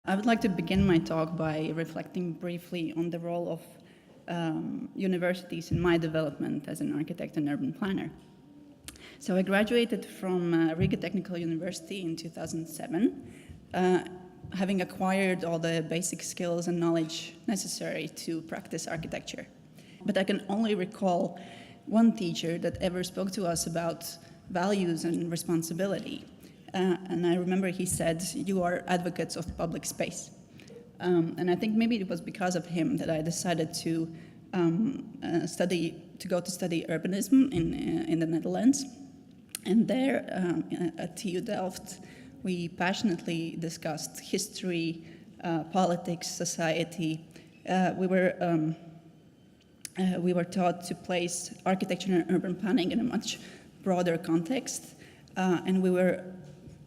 I would like to begin my talk by reflecting briefly on the role of universities in my development as an architect and urban planner. So I graduated from Riga Technical University in 2007, having acquired all the basic skills and knowledge necessary to practice architecture. But I can only recall one teacher that ever spoke to us about values and responsibility. And I remember he said, "You are advocates of public space." And I think maybe it was because of him that I decided to go to study urbanism in the Netherlands. And there at TU Delft, we passionately discussed history, politics, society. We were taught to place architecture and urban planning in a much broader context, and we were.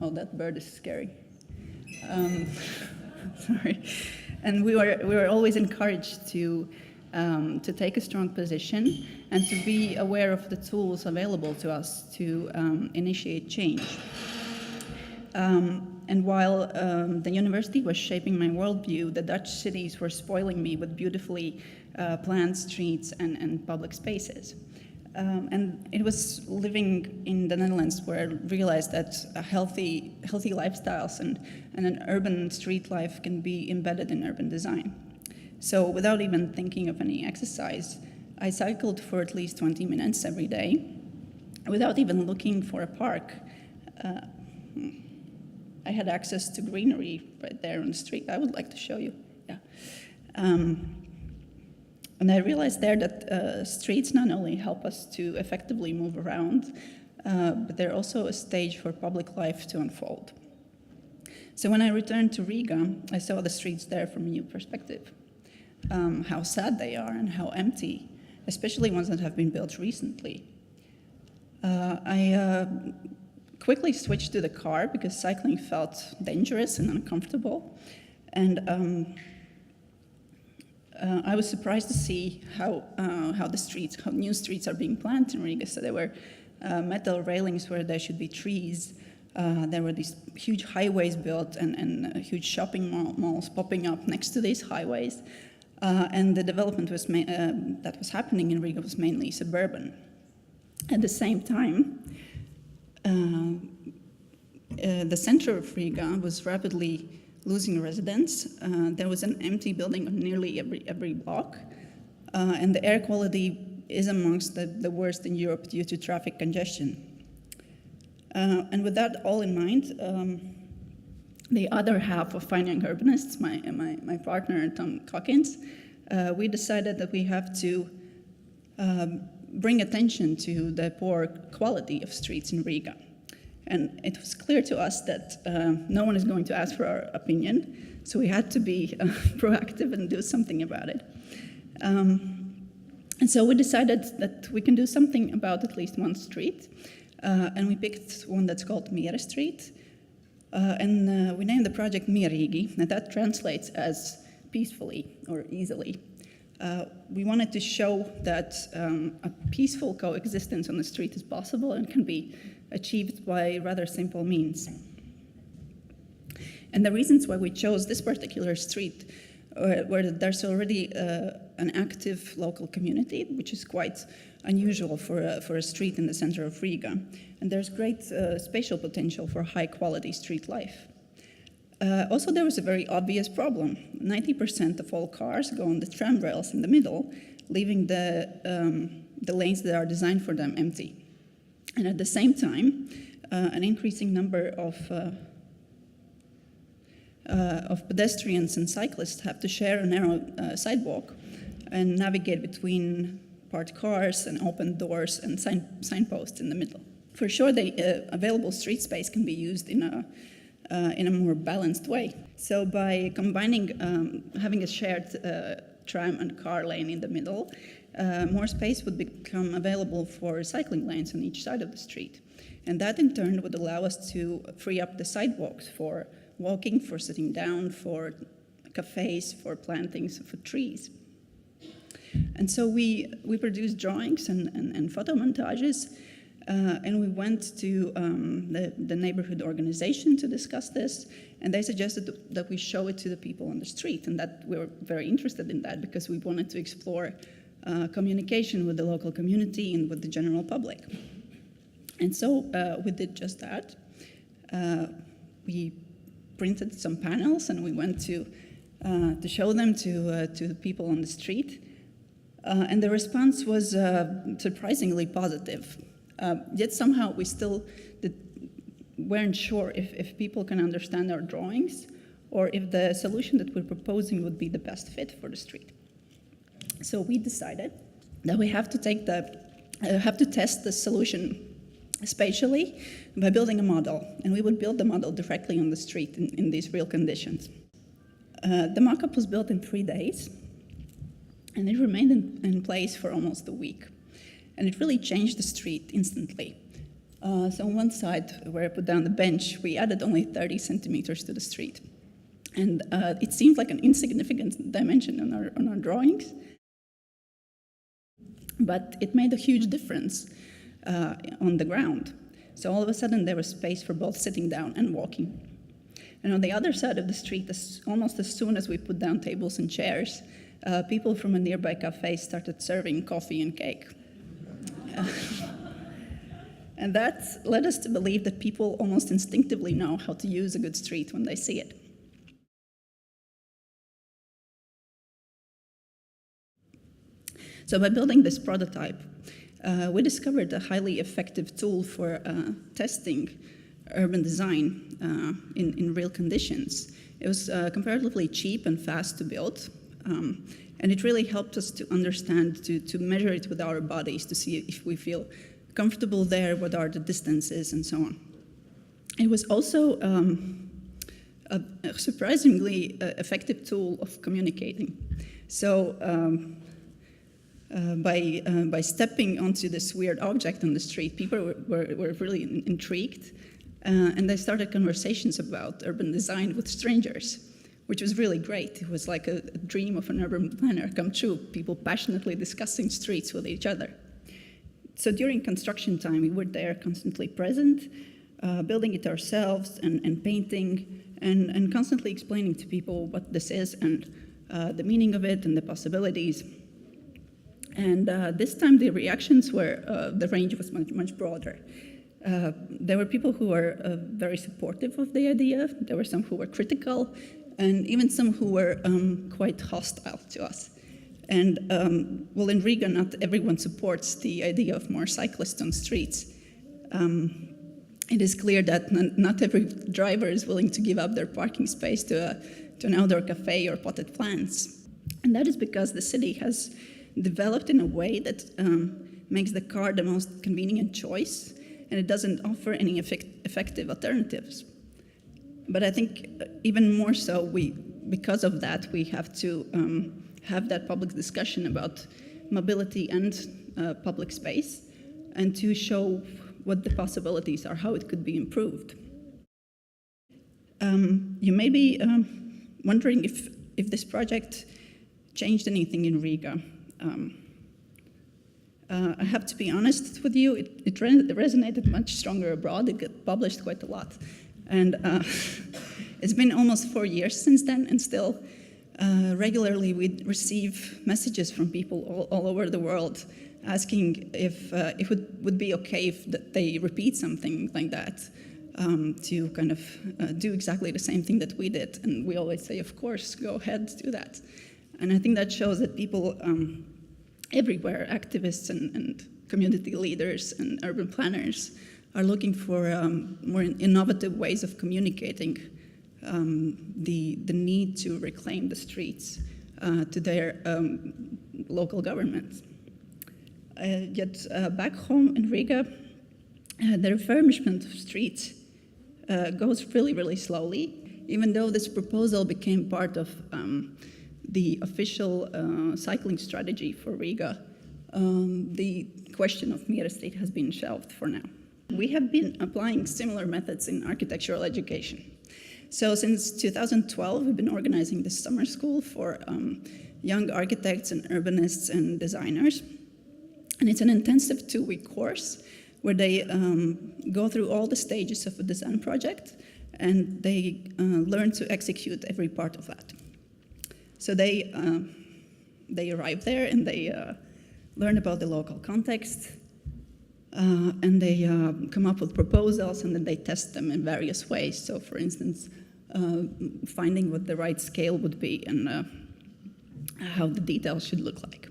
Oh, that bird is scary. Sorry. And we were always encouraged to take a strong position and to be aware of the tools available to us to initiate change. And while the university was shaping my worldview, the Dutch cities were spoiling me with beautifully planned streets and public spaces. And it was living in the Netherlands where I realized that healthy lifestyles and an urban street life can be embedded in urban design. So without even thinking of any exercise, I cycled for at least 20 minutes every day without even looking for a park. I had access to greenery right there on the street. I would like to show you. Yeah. And I realized there that streets not only help us to effectively move around, but they're also a stage for public life to unfold. So when I returned to Riga, I saw the streets there from a new perspective. How sad they are and how empty, especially ones that have been built recently. I quickly switched to the car because cycling felt dangerous and uncomfortable. And I was surprised to see how new streets are being planned in Riga. So there were metal railings where there should be trees. There were these huge highways built and huge shopping malls popping up next to these highways. And the development that was happening in Riga was mainly suburban. At the same time, the center of Riga was rapidly losing residents. There was an empty building on nearly every block, and the air quality is amongst the worst in Europe due to traffic congestion. And with that all in mind, the other half of Finding Urbanists, my partner Tom Cockins, we decided that we have to bring attention to the poor quality of streets in Riga. And it was clear to us that no one is going to ask for our opinion, so we had to be proactive and do something about it. And so we decided that we can do something about at least one street, and we picked one that's called Miere Street, and we named the project Miyagi, and that translates as peacefully or easily. We wanted to show that a peaceful coexistence on the street is possible and can be achieved by rather simple means. And the reasons why we chose this particular street were that there's already an active local community, which is quite unusual for a street in the center of Riga. And there's great spatial potential for high-quality street life. Also, there was a very obvious problem. 90% of all cars go on the tram rails in the middle, leaving the lanes that are designed for them empty. And at the same time, an increasing number of pedestrians and cyclists have to share a narrow sidewalk and navigate between parked cars and open doors and signposts in the middle. For sure, the available street space can be used in a more balanced way. So by combining having a shared tram and car lane in the middle, more space would become available for cycling lanes on each side of the street. And that in turn would allow us to free up the sidewalks for walking, for sitting down, for cafes, for plantings, for trees. And so we produced drawings and photo montages And we went to the neighborhood organization to discuss this, and they suggested that we show it to the people on the street, and that we were very interested in that because we wanted to explore communication with the local community and with the general public. And so we did just that. We printed some panels, and we went to show them to the people on the street. And the response was surprisingly positive. Yet somehow we still weren't sure if people can understand our drawings or if the solution that we're proposing would be the best fit for the street. So we decided that we have to test the solution spatially by building a model, and we would build the model directly on the street in these real conditions. The mock-up was built in 3 days, and it remained in place for almost a week. And it really changed the street instantly. So on one side, where I put down the bench, we added only 30 centimeters to the street. And it seemed like an insignificant dimension on our drawings, but it made a huge difference on the ground. So all of a sudden, there was space for both sitting down and walking. And on the other side of the street, almost as soon as we put down tables and chairs, people from a nearby cafe started serving coffee and cake. And that led us to believe that people almost instinctively know how to use a good street when they see it. So by building this prototype, we discovered a highly effective tool for testing urban design in real conditions. It was comparatively cheap and fast to build, and it really helped us to understand, to measure it with our bodies, to see if we feel comfortable there, what are the distances, and so on. It was also a surprisingly effective tool of communicating. So by stepping onto this weird object on the street, people were really intrigued, and they started conversations about urban design with strangers, which was really great. It was like a dream of an urban planner come true, people passionately discussing streets with each other. So during construction time, we were there constantly present, building it ourselves and painting, and constantly explaining to people what this is and the meaning of it and the possibilities. And this time the reactions were, the range was much broader. There were people who were very supportive of the idea. There were some who were critical, and even some who were quite hostile to us. And well, in Riga, not everyone supports the idea of more cyclists on streets. It is clear that not every driver is willing to give up their parking space to an outdoor cafe or potted plants. And that is because the city has developed in a way that makes the car the most convenient choice, and it doesn't offer any effective alternatives. But I think even more so, because of that, we have to have that public discussion about mobility and public space, and to show what the possibilities are, how it could be improved. You may be wondering if this project changed anything in Riga. I have to be honest with you, it resonated much stronger abroad. It got published quite a lot. And it's been almost 4 years since then, and still regularly we receive messages from people all over the world asking if it would be okay if they repeat something like that, to kind of do exactly the same thing that we did. And we always say, of course, go ahead, do that. And I think that shows that people everywhere, activists and community leaders and urban planners, are looking for more innovative ways of communicating the need to reclaim the streets to their local governments. Yet back home in Riga, the refurbishment of streets goes really, really slowly, even though this proposal became part of the official cycling strategy for Riga. The question of Mir Street has been shelved for now. We have been applying similar methods in architectural education. So since 2012, we've been organizing this summer school for young architects and urbanists and designers. And it's an intensive 2-week course where they go through all the stages of a design project, and they learn to execute every part of that. So they arrive there, and they learn about the local context, and they come up with proposals, and then they test them in various ways. So, for instance, finding what the right scale would be and how the details should look like.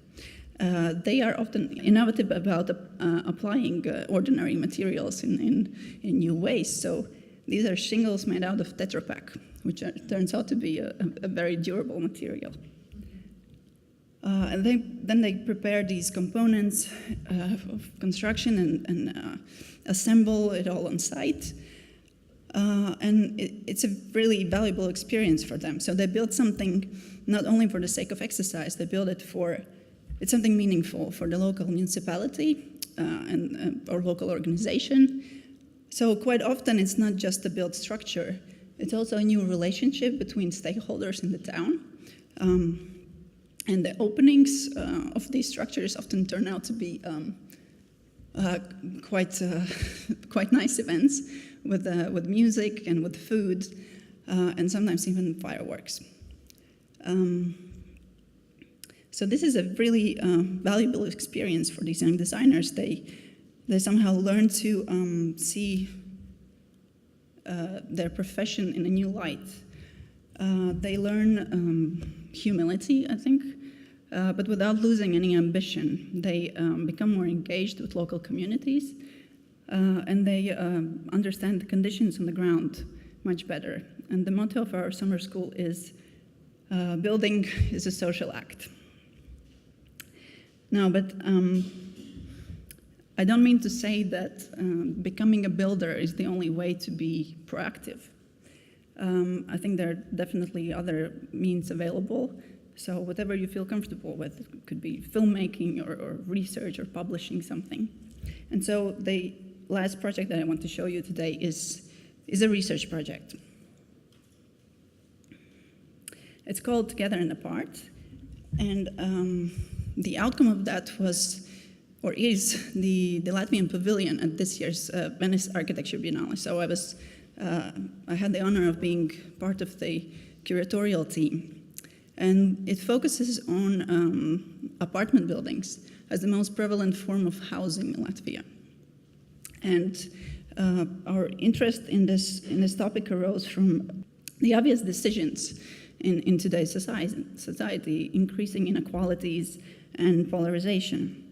They are often innovative about applying ordinary materials in new ways. So these are shingles made out of Tetra Pak, which turns out to be a very durable material. And then they prepare these components of construction and assemble it all on site. And it's a really valuable experience for them. So they build something not only for the sake of exercise, they build it it's something meaningful for the local municipality or local organization. So quite often it's not just a built structure, it's also a new relationship between stakeholders in the town. And the openings of these structures often turn out to be quite nice events with music and with food, and sometimes even fireworks. So this is a really valuable experience for these young designers. They somehow learn to see their profession in a new light. They learn humility, I think, but without losing any ambition. They become more engaged with local communities, and they understand the conditions on the ground much better. And the motto of our summer school is, building is a social act. No, but I don't mean to say that becoming a builder is the only way to be proactive. I think there are definitely other means available. So whatever you feel comfortable with, it could be filmmaking or research or publishing something. And so the last project that I want to show you today is a research project. It's called Together and Apart. And the outcome of that was, or is, the Latvian pavilion at this year's Venice Architecture Biennale. So I had the honor of being part of the curatorial team. And it focuses on apartment buildings as the most prevalent form of housing in Latvia. And our interest in this topic arose from the obvious decisions in today's society, increasing inequalities and polarization.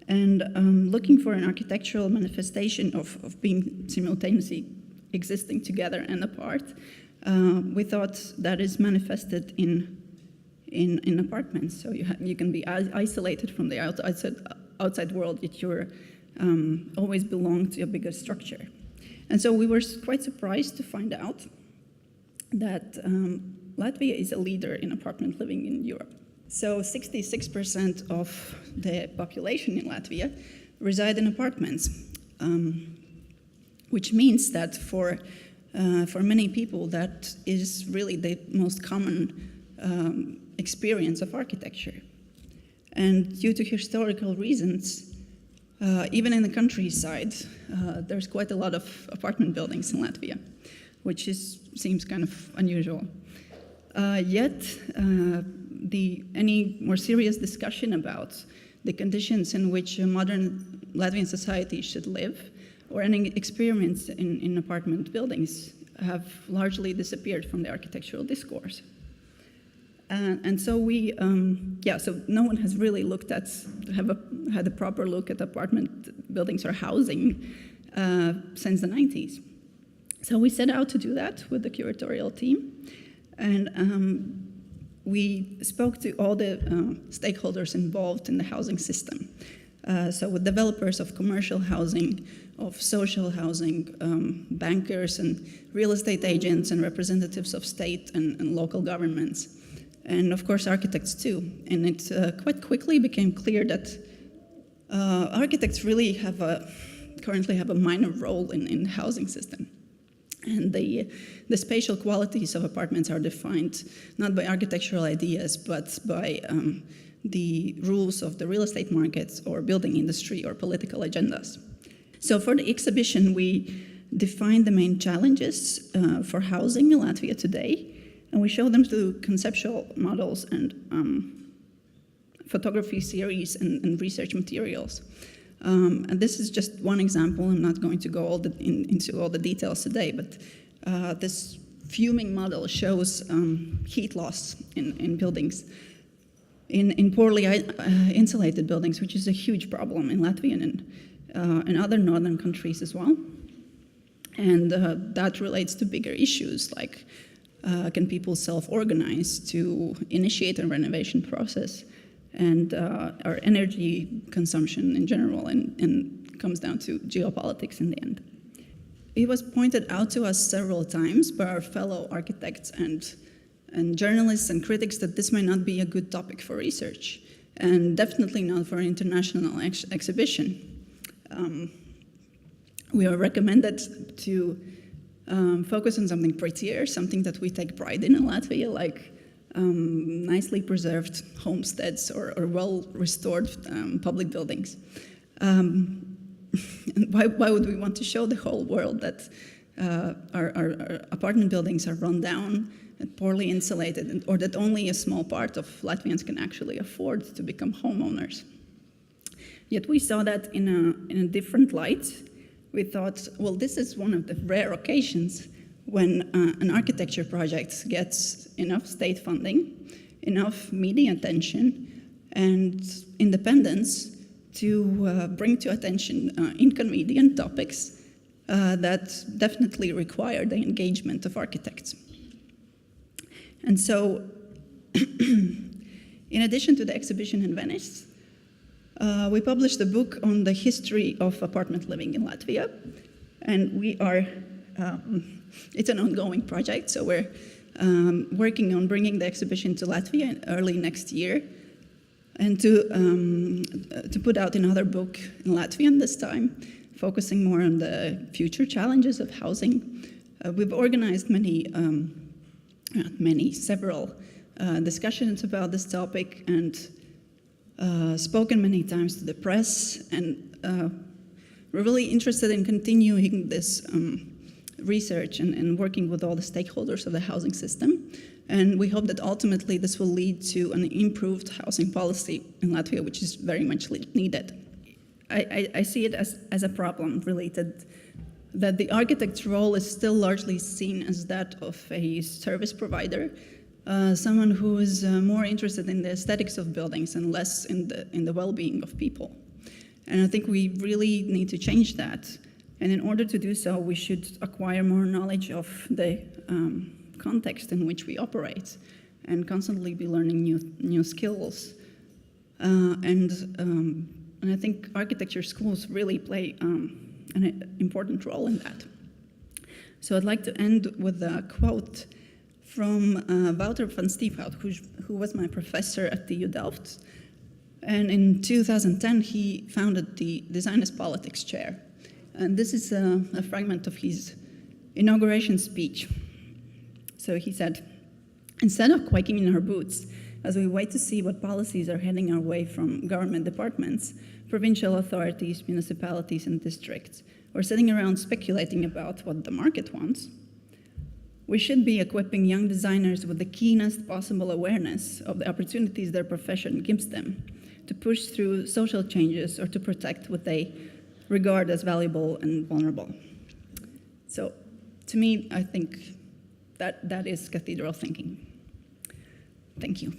And looking for an architectural manifestation of being simultaneously existing together and apart, we thought that is manifested in apartments. So you can be isolated from the outside world, yet you're always belong to a bigger structure. And so we were quite surprised to find out that Latvia is a leader in apartment living in Europe. So 66% of the population in Latvia reside in apartments, which means that for many people that is really the most common experience of architecture. And due to historical reasons, even in the countryside, there's quite a lot of apartment buildings in Latvia, which seems kind of unusual. Yet, any more serious discussion about the conditions in which a modern Latvian society should live, or any experiments in apartment buildings, have largely disappeared from the architectural discourse. And so so no one has really had a proper look at apartment buildings or housing since the 90s. So we set out to do that with the curatorial team. And we spoke to all the stakeholders involved in the housing system. So with developers of commercial housing, of social housing, bankers and real estate agents and representatives of state and local governments. And of course architects too. And it quite quickly became clear that architects really currently have a minor role in the housing system. And the spatial qualities of apartments are defined not by architectural ideas, but by the rules of the real estate markets or building industry or political agendas. So for the exhibition, we defined the main challenges for housing in Latvia today, and we show them through conceptual models and photography series and research materials. And this is just one example. I'm not going to go into all the details today, but this fuming model shows heat loss in buildings, in poorly insulated buildings, which is a huge problem in Latvia and in other northern countries as well. And that relates to bigger issues like can people self-organize to initiate a renovation process, and our energy consumption in general, and comes down to geopolitics in the end. It was pointed out to us several times by our fellow architects and journalists and critics that this might not be a good topic for research, and definitely not for an international exhibition. We are recommended to focus on something prettier, something that we take pride in Latvia, like nicely preserved homesteads or well-restored public buildings. Why would we want to show the whole world that our apartment buildings are run down and poorly insulated, or that only a small part of Latvians can actually afford to become homeowners? Yet we saw that in a different light. We thought, well, this is one of the rare occasions when an architecture project gets enough state funding, enough media attention, and independence to bring to attention inconvenient topics that definitely require the engagement of architects. And so, in addition to the exhibition in Venice, we published a book on the history of apartment living in Latvia, and we are, it's an ongoing project, so we're working on bringing the exhibition to Latvia early next year, and to put out another book in Latvian this time, focusing more on the future challenges of housing. We've organized several discussions about this topic, and spoken many times to the press, and we're really interested in continuing this research and working with all the stakeholders of the housing system. And we hope that ultimately this will lead to an improved housing policy in Latvia, which is very much needed. I see it as a problem related that the architect's role is still largely seen as that of a service provider, someone who is more interested in the aesthetics of buildings and less in the well-being of people. And I think we really need to change that. And in order to do so, we should acquire more knowledge of the context in which we operate and constantly be learning new skills. And I think architecture schools really play an important role in that. So I'd like to end with a quote from Wouter van Stiefhout, who was my professor at TU Delft. And in 2010, he founded the Design as Politics chair. And this is a fragment of his inauguration speech. So he said, "Instead of quaking in our boots as we wait to see what policies are heading our way from government departments, provincial authorities, municipalities, and districts, or sitting around speculating about what the market wants, we should be equipping young designers with the keenest possible awareness of the opportunities their profession gives them to push through social changes or to protect what they regard as valuable and vulnerable." So to me, I think that is cathedral thinking. Thank you.